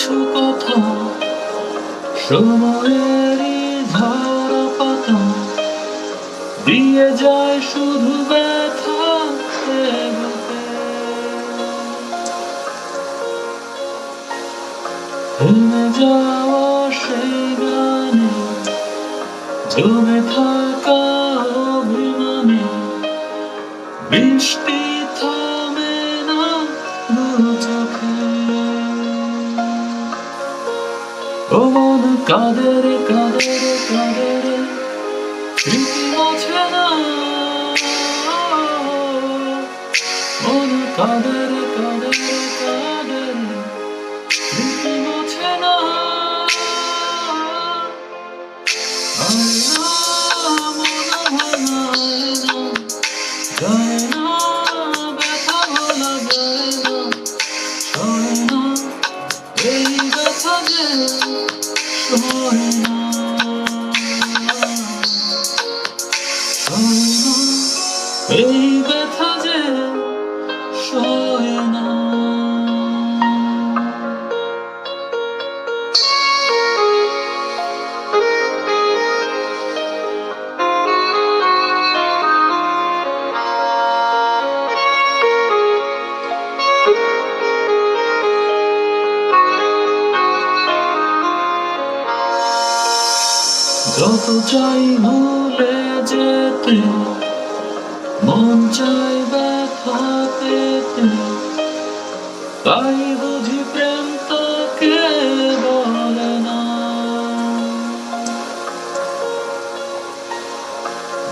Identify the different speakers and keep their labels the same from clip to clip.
Speaker 1: কিছু কথা সময়েরই ঝরা পাতা দিয়ে যায় শুধু ব্যথা এগোতে। থেমে যাওয়া সেই গানে জমে থাকা অভিমানে বৃষ্টি থামে না দু চোখে। ও মন কাঁদে রে কাঁদে রে কাঁদে রে, স্মৃতি মোছে না। মন কাঁদে রে কাঁদে রে কাঁদে রে, স্মৃতি মোছে না। আয় না মন ভাঙায় না, যায় না ব্যথা ভোলা যায় না, সয় না এই ব্যথা যে সয় না, সয় না এই ব্যথা যে সয় না। যত চাই ভুলে যেতে, মন চাই ব্যথা পেতে, তাই বুঝি প্রেম তাকে বলে না।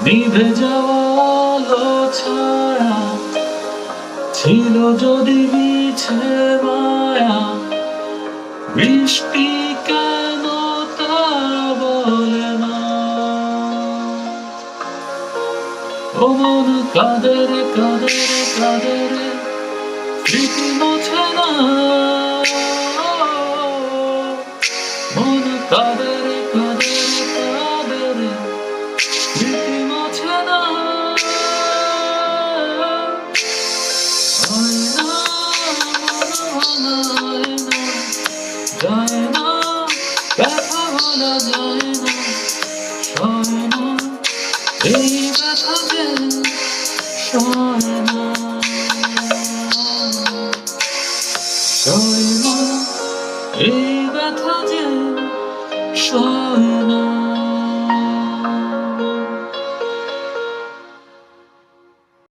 Speaker 1: নিভে যাওয়া আলো ছায়া ছিল যদি মিছে মায়া, বৃষ্টি কেন তা বলে না। ও মন কাঁদে রে কাঁদে রে কাঁদে রে, স্মৃতি মোছে না। মন কাঁদে রে কাঁদে রে কাঁদে রে, স্মৃতি মোছে না। হয় না মন ভাঙায় না, যায় না ব্যথা ভোলা যায় না, সয় না এই ব্যথা যে সয় না, সয় না এই ব্যথা যে সয়